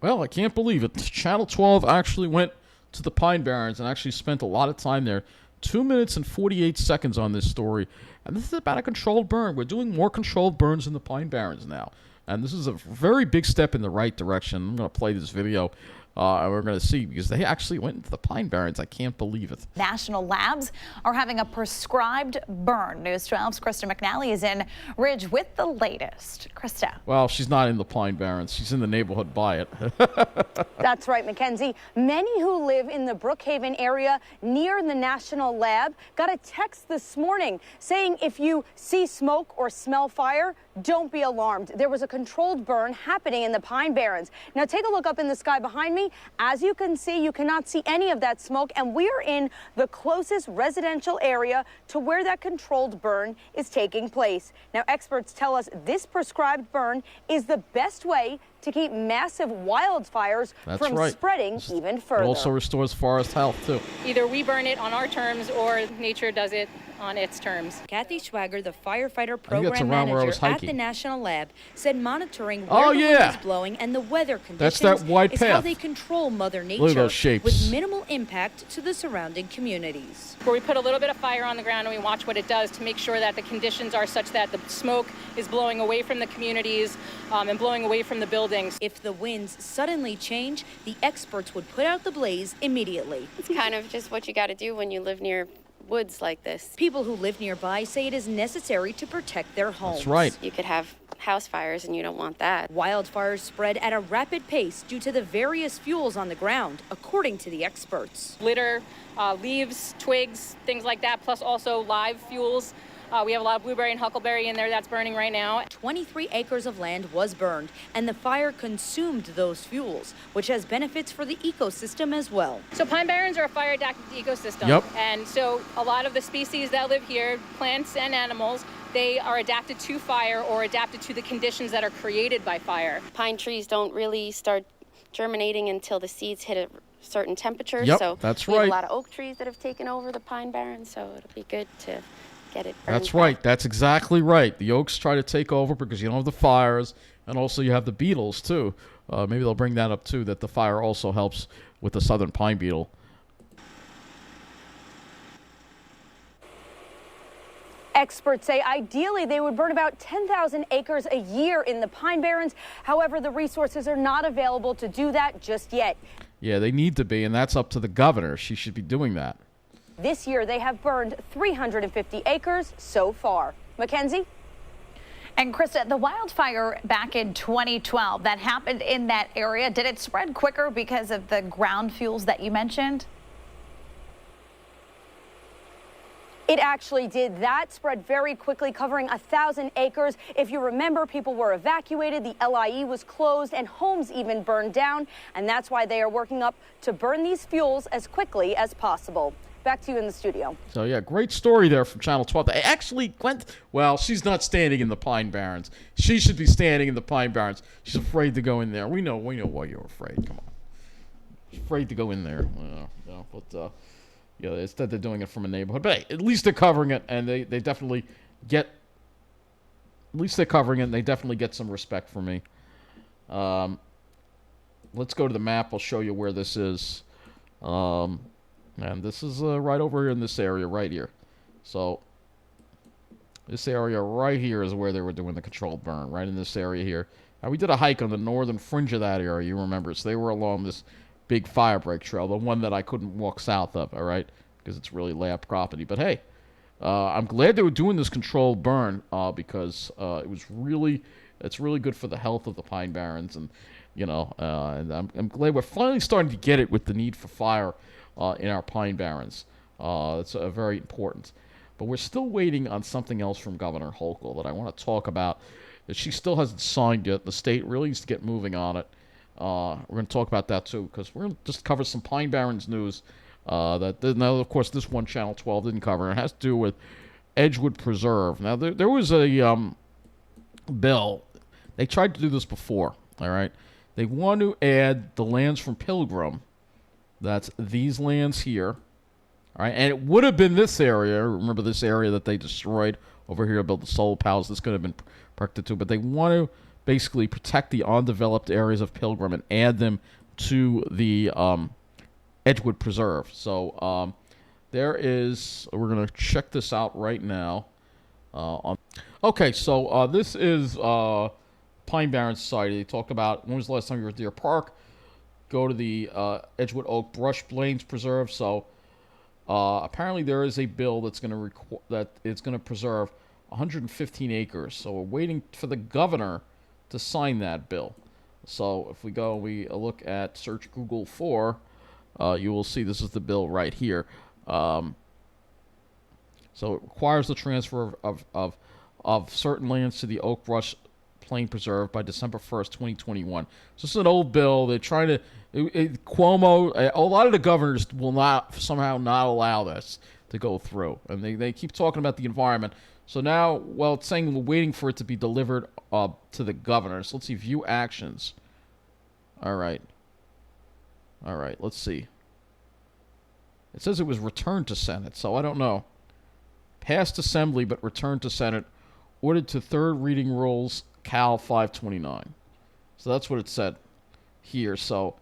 Well, I can't believe it. Channel 12 actually went to the Pine Barrens and actually spent a lot of time there. 2 minutes and 48 seconds on this story. And this is about a controlled burn. We're doing more controlled burns in the Pine Barrens now. And this is a very big step in the right direction. I'm going to play this video. And we're going to see, because they actually went into the Pine Barrens. I can't believe it. National Labs are having a prescribed burn. News 12's Krista McNally is in Ridge with the latest. Krista. Well, she's not in the Pine Barrens. She's in the neighborhood by it. That's right, Mackenzie. Many who live in the Brookhaven area near the National Lab got a text this morning saying if you see smoke or smell fire, don't be alarmed. There was a controlled burn happening in the Pine Barrens. Now take a look up in the sky behind me. As you can see, you cannot see any of that smoke, and we are in the closest residential area to where that controlled burn is taking place. Now experts tell us this prescribed burn is the best way to keep massive wildfires from spreading even further. It also restores forest health, too. Either we burn it on our terms or nature does it on its terms. Kathy Schwager, the firefighter program manager at the National Lab, said monitoring where the wind is blowing and the weather conditions is how they control Mother Nature with minimal impact to the surrounding communities. Where we put a little bit of fire on the ground and we watch what it does to make sure that the conditions are such that the smoke is blowing away from the communities and blowing away from the buildings. If the winds suddenly change, the experts would put out the blaze immediately. It's kind of just what you got to do when you live near woods like this. People who live nearby say it is necessary to protect their homes. That's right. You could have house fires and you don't want that. Wildfires spread at a rapid pace due to the various fuels on the ground, according to the experts. Litter, leaves, twigs, things like that, plus also live fuels. We have a lot of blueberry and huckleberry in there that's burning right now. 23 acres of land was burned, and the fire consumed those fuels, which has benefits for the ecosystem as well. So Pine Barrens are a fire-adapted ecosystem. Yep. And so a lot of the species that live here, plants and animals, they are adapted to fire or adapted to the conditions that are created by fire. Pine trees don't really start germinating until the seeds hit a certain temperature. Yep, so that's we have right. a lot of oak trees that have taken over the Pine Barrens, so it'll be good to get it burned. That's right. That's exactly right. The oaks try to take over because you don't have the fires, and also you have the beetles, too. Maybe they'll bring that up, too, that the fire also helps with the southern pine beetle. Experts say ideally they would burn about 10,000 acres a year in the Pine Barrens. However, the resources are not available to do that just yet. Yeah, they need to be, and that's up to the governor. She should be doing that. This year, they have burned 350 acres so far. Mackenzie? And Krista, the wildfire back in 2012 that happened in that area, did it spread quicker because of the ground fuels that you mentioned? It actually did. That spread very quickly, covering 1,000 acres. If you remember, people were evacuated, the L.I.E. was closed, and homes even burned down. And that's why they are working up to burn these fuels as quickly as possible. Back to you in the studio. So, yeah, great story there from Channel 12. They actually went, well, she's not standing in the Pine Barrens. She should be standing in the Pine Barrens. She's afraid to go in there. We know why you're afraid. Come on. She's afraid to go in there. Yeah, instead they're doing it from a neighborhood. But hey, at least they're covering it, and they definitely get, at least they're covering it, and they definitely get some respect from me. Let's go to the map. I'll show you where this is. And this is right over here in this area right here. So this area right here is where they were doing the controlled burn, right in this area here. Now, we did a hike on the northern fringe of that area, you remember. So they were along this big fire break trail, the one that I couldn't walk south of, all right, because it's really lab property. But hey, I'm glad they were doing this controlled burn because it's really good for the health of the Pine Barrens, and and I'm glad we're finally starting to get it with the need for fire in our Pine Barrens. It's very important. But we're still waiting on something else from Governor Hochul that I want to talk about that she still hasn't signed yet. The state really needs to get moving on it. We're going to talk about that, too, because we're going to just cover some Pine Barrens news now, of course, this one Channel 12 didn't cover. It has to do with Edgewood Preserve. Now, there was a bill. They tried to do this before, all right? They want to add the lands from Pilgrim. That's these lands here, all right? And it would have been this area. Remember this area that they destroyed over here, built the solar panels. This could have been protected too, but they want to basically protect the undeveloped areas of Pilgrim and add them to the Edgewood Preserve. So there is, we're going to check this out right now. Okay, so this is Pine Barrens Society. They talked about, when was the last time you were at Deer Park? Go to the Edgewood Oak Brush Plains Preserve. So apparently there is a bill that's going to preserve 115 acres. So we're waiting for the governor to sign that bill. So if we look at search Google for, you will see this is the bill right here. So it requires the transfer of certain lands to the Oak Brush Plain Preserve by December 1st, 2021. So this is an old bill. They're trying to, Cuomo, a lot of the governors will somehow not allow this to go through. And they keep talking about the environment. So now, well, it's saying we're waiting for it to be delivered to the governor. So let's see, view actions. All right, let's see. It says it was returned to Senate, so I don't know. Passed Assembly, but returned to Senate. Ordered to third reading rules, Cal 529. So that's what it said here. So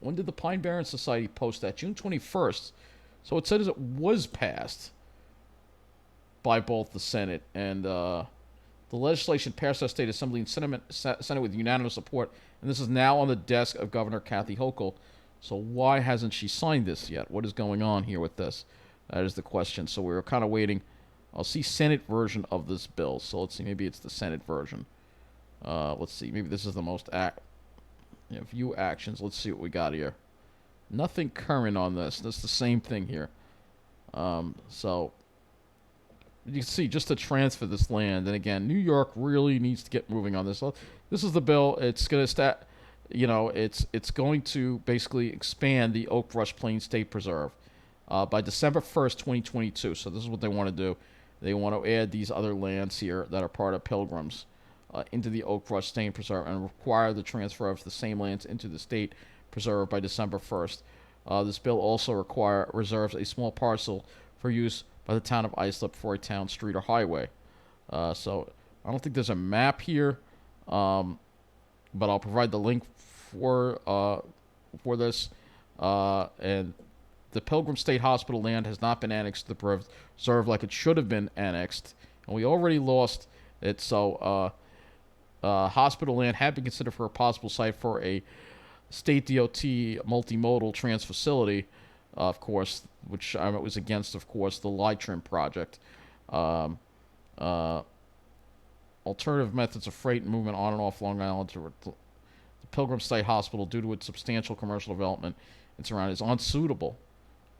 when did the Pine Barrens Society post that? June 21st. So it says it was passed by both the Senate and the legislation passed our state assembly and Senate with unanimous support, and this is now on the desk of Governor Kathy Hochul. So why hasn't she signed this yet? What is going on here with this? That is the question. So we were kind of waiting. I'll see Senate version of this bill. So let's see. Maybe it's the Senate version. Let's see. Maybe this is the most view actions. Let's see what we got here. Nothing current on this. That's the same thing here. So you can see just to transfer this land. And again, New York really needs to get moving on this. So this is the bill. It's going to it's going to basically expand the Oak Brush Plains State Preserve by December 1st, 2022. So this is what they want to do. They want to add these other lands here that are part of Pilgrims into the Oak Brush State Preserve and require the transfer of the same lands into the state preserve by December 1st. This bill also reserves a small parcel for use by the town of Islip for a town, street, or highway. So I don't think there's a map here, but I'll provide the link for this. And the Pilgrim State Hospital land has not been annexed to the preserve like it should have been annexed, and we already lost it. So hospital land had been considered for a possible site for a state DOT multimodal trans facility, of course, which I was against, of course, the L.I.E project. Alternative methods of freight movement on and off Long Island to the Pilgrim State Hospital, due to its substantial commercial development and surrounding, is unsuitable.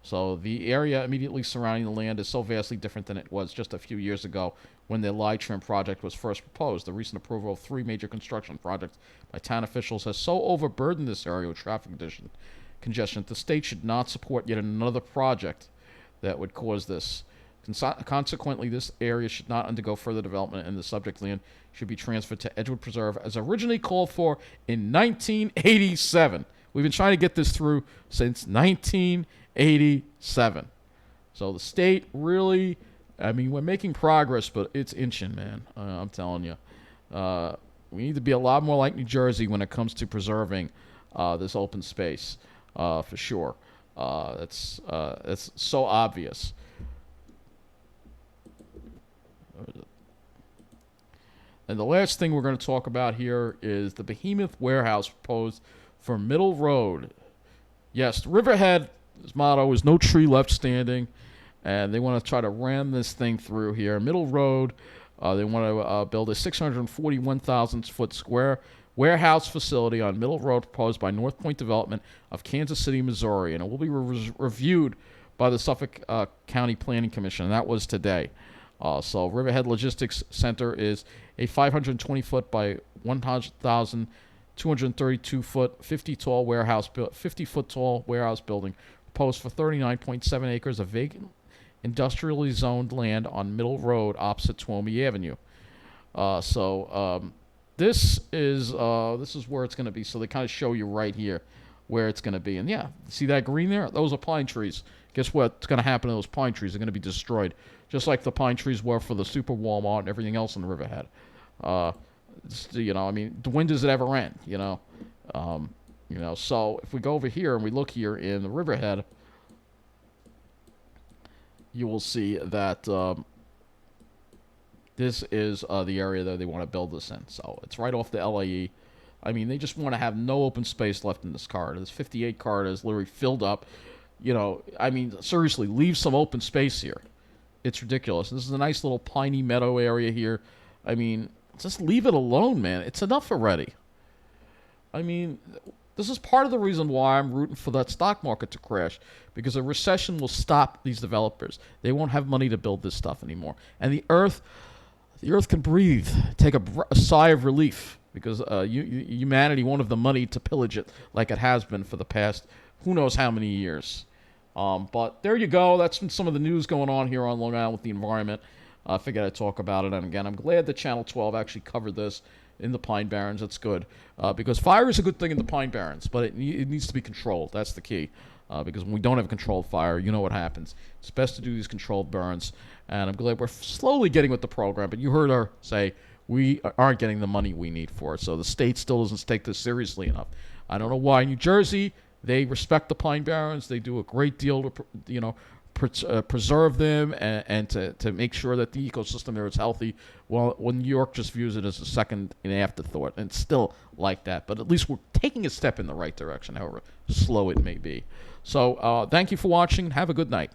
So the area immediately surrounding the land is so vastly different than it was just a few years ago when the L.I.E project was first proposed. The recent approval of 3 major construction projects by town officials has so overburdened this area with traffic congestion that the state should not support yet another project that would cause this. Consequently, this area should not undergo further development, and the subject land should be transferred to Edgewood Preserve as originally called for in 1987. We've been trying to get this through since 1987. So the state really, we're making progress, but it's inching, man. I'm telling you. We need to be a lot more like New Jersey when it comes to preserving this open space, for sure. It's so obvious. And the last thing we're going to talk about here is the behemoth warehouse proposed for Middle Road. Yes, Riverhead's motto is no tree left standing, and they want to try to ram this thing through here. Middle Road, they want to build a 641,000-foot square warehouse facility on Middle Road proposed by North Point Development of Kansas City, Missouri, and it will be reviewed by the Suffolk County Planning Commission, and that was today. So Riverhead Logistics Center is a 520-foot by 1,232-foot, 50-foot tall warehouse building proposed for 39.7 acres of vacant industrially zoned land on Middle Road opposite Twomey Avenue. This is where it's going to be. So they kind of show you right here where it's going to be. And yeah, see that green there? Those are pine trees. Guess what's going to happen to those pine trees? They're going to be destroyed, just like the pine trees were for the Super Walmart and everything else in Riverhead. I mean, when does it ever end? So if we go over here and we look here in the Riverhead, you will see that this is the area that they want to build this in. So it's right off the L.I.E. I mean, they just want to have no open space left in this corridor. This 58 corridor is literally filled up. I mean, seriously, leave some open space here. It's ridiculous. This is a nice little piney meadow area here. I mean, just leave it alone, man. It's enough already. I mean, this is part of the reason why I'm rooting for that stock market to crash, because a recession will stop these developers. They won't have money to build this stuff anymore. And the earth can breathe, take a sigh of relief, because humanity won't have the money to pillage it like it has been for the past who knows how many years. But there you go. That's been some of the news going on here on Long Island with the environment. I figured I'd talk about it. And again, I'm glad that Channel 12 actually covered this in the Pine Barrens. That's good. Because fire is a good thing in the Pine Barrens, but it needs to be controlled. That's the key. Because when we don't have controlled fire, you know what happens. It's best to do these controlled burns. And I'm glad we're slowly getting with the program. But you heard her say we aren't getting the money we need for it. So the state still doesn't take this seriously enough. I don't know why. New Jersey, they respect the Pine Barrens. They do a great deal to, preserve them and to make sure that the ecosystem there is healthy. Well, New York just views it as a second and afterthought, and it's still like that. But at least we're taking a step in the right direction, however slow it may be. So thank you for watching. Have a good night.